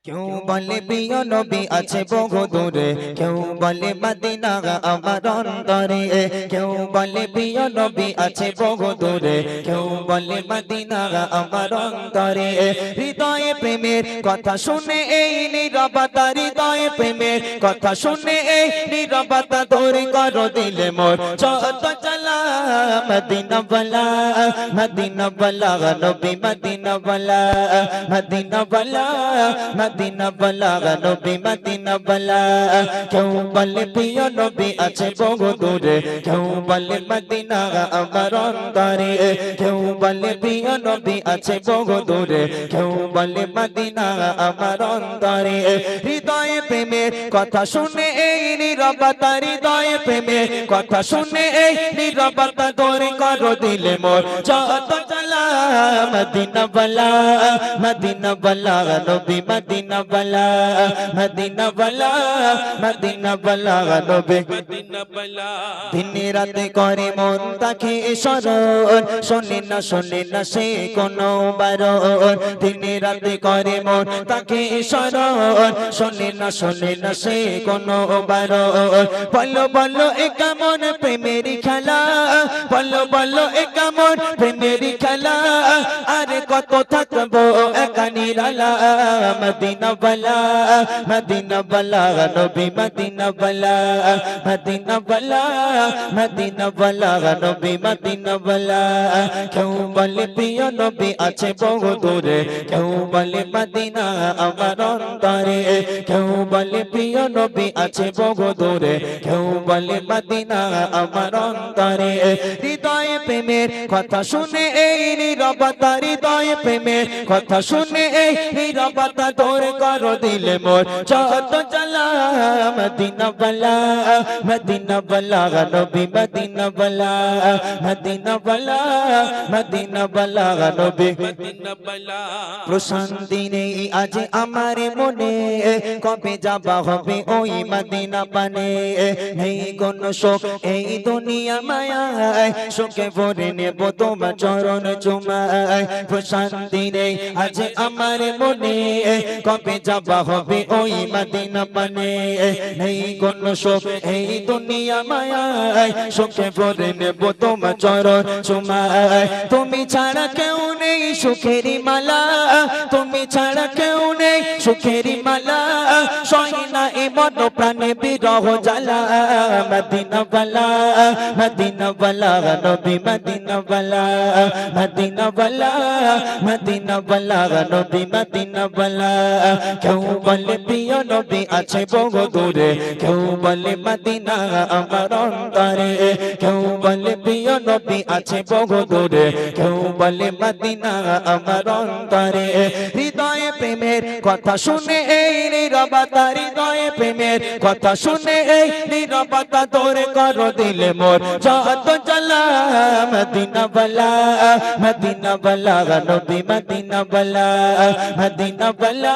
কেউ বলে প্রিয় নবী আছে বহু দূরে, কেউ বলে মদিনা আমার অন্তরে। কেউ বলে প্রিয় নবী আছে বহু দূরে, কেউ বলে মদিনা আমার অন্তরে। হৃদয়ে প্রেমের কথা শুনে এই নীরবতা, হৃদয়ে প্রেমের কথা শুনে এই নীরবতা দূর করো দিলে মোর যত জ্বালা। মদিনা ওয়ালা, মদিনা ওয়ালা নবী, মদিনা ওয়ালা, মদিনা ওয়ালা, মদিনা ওয়ালা নবী, মদিনা ওয়ালা। কেউ বলে প্রিয় নবী আছে বহু দূরে, কেউ বলে মদিনা আমার অন্তরে। কেউ বলে প্রিয় নবী আছে বহু দূরে, কেউ বলে মদিনা আমার অন্তরে। হৃদয়ে প্রেমের কথা শুনে এই নীরবতা, হৃদয়ে প্রেমের কথা শুনে এই নীরবতা দূর করো দিলে মোর যত জ্বালা। মদিনা ওয়ালা, মদিনা ওয়ালা নবী, মদিনা ওয়ালা, মদিনা ওয়ালা, মদিনা ওয়ালা নবী, মদিনা ওয়ালা। দিন রাতে করে মন তাকে স্মরণ, শোনে না সে কোনো বারণ। দিন রাতে করে মন তাকে স্মরণ, শোনে না সে কোনো বারণ। বলো বলো এ কেমন প্রেমের খেলা, বলো বলো এ কেমন প্রেমের খেলা। আরে কত থাকবো একা নিরালা। মদিনা ওয়ালা, মদিনা ওয়ালা নবী, মদিনা ওয়ালা, মদিনা ওয়ালা, মদিনা ওয়ালা নবী, মদিনা ওয়ালা। কেউ বলে প্রিয় নবী আছে বহু দূরে, কেউ বলে মদিনা আমার অন্তরে। কেউ বলে প্রিয় নবী আছে বহু দূরে, কেউ বলে মদিনা আমার অন্তরে। হৃদয়ে প্রেমের কথা শুনে এই নীরবতা, হৃদয়ে প্রেমের কথা শুনে এই নীরবতা দূর করো দিলে মোর যত জ্বালা। মদিনা ওয়ালা, মদিনা ওয়ালা নবী, মদিনা ওয়ালা, মদিনা ওয়ালা, মদিনা ওয়ালা নবী, মদিনা ওয়ালা। প্রশান্তি নেই আজ আমার মনে, কবে যাবা হবে ওই মদিনা পানে। নেই কোনো শোক এই দুনিয়া মায়ায়, শোকে ভরে নেব তোমার চরণ চুমায়। প্রশান্তি নেই আজ আমার মনে, কবে যাবা হবে ওই মদিনা পানে। নেই কোনো শোক এই দুনিয়া মায়ায়, শোকে ভরে নেব তোমার চরণ চুমায়। তুমি ছাড়া কেউ নেই সুখেরি মালা, তুমি ছাড়া কেউ নেই সুখেরি মালা। সয় না এ মন প্রাণে বিরহ জ্বালা। মদিনা ওয়ালা, মদিনা ওয়ালা নবী, মদিনা ওয়ালা, মদিনা ওয়ালা, মদিনা ওয়ালা নবী, মদিনা ওয়ালা। কেউ বলে প্রিয় নবী আছে বহু দূরে, কেউ বলে মদিনা আমার অন্তরে। কেউ বলে প্রিয় নবী আছে বহু দূরে, কেউ বলে মদিনা আমার অন্তরে। হৃদয়ে প্রেমের কথা শুনে এই নীরবতা, হৃদয়ে প্রেমের কথা শুনে এই নীরবতা দূর করো দিলে মোর যত জ্বালা। মদিনা ওয়ালা, মদিনা ওয়ালা নবী, মদিনা ওয়ালা, মদিনা ওয়ালা,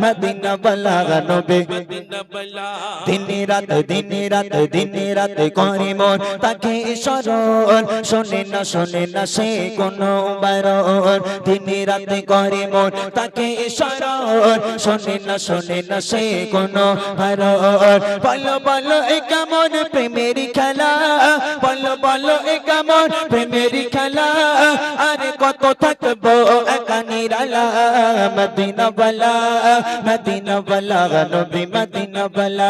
মদিনা ওয়ালা নবী, মদিনা ওয়ালা। দিন রাত দিন রাত করে মোর তাকে স্মরণ, শোনে না সে কোনো বারণ। দিন রাত করে মোর তাকে স্মরণ, শোনে না সে কোনো বারণ। বলো বলো এ কেমন প্রেমের খেলা, বলো বলো এ কেমন প্রেমের খেলা। আরে কত থাকবো একা নিরালা। মদিনা ওয়ালা, মদিনা ওয়ালা নবী, মদিনা ওয়ালা,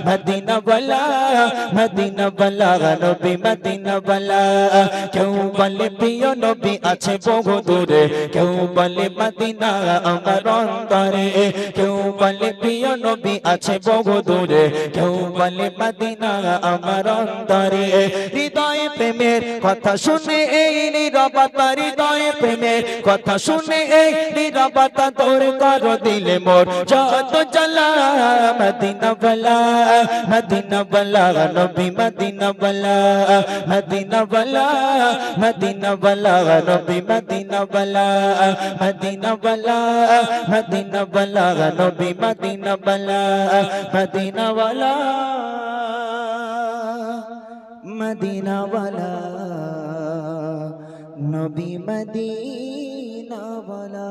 মদিনা ওয়ালা, মদিনা ওয়ালা নবী, মদিনা ওয়ালা। কেউ বলে প্রিয় নবী আছে বহু দূরে, কেউ বলে মদিনা আমার অন্তরে। কেউ বলে প্রিয় নবী আছে বহু দূরে, কেউ বলে মদিনা আমার অন্তরে। হৃদয়ে প্রেমের কথা শুনে এই নীরবতা, হৃদয়ে প্রেমের কথা শুনে এই নীরবতা দূর করো দিলে মোর যত জ্বালা। মদিনা ওয়ালা, মদিনা ওয়ালা নবী, মদিনা ওয়ালা, মদিনা ওয়ালা, মদিনা ওয়ালা নবী, মদিনা ওয়ালা, মদিনা ওয়ালা, মদিনা ওয়ালা নবী, মদিনা ওয়ালা, মদিনা ওয়ালা, মদিনা ওয়ালা নবী, মদিনা ওয়ালা।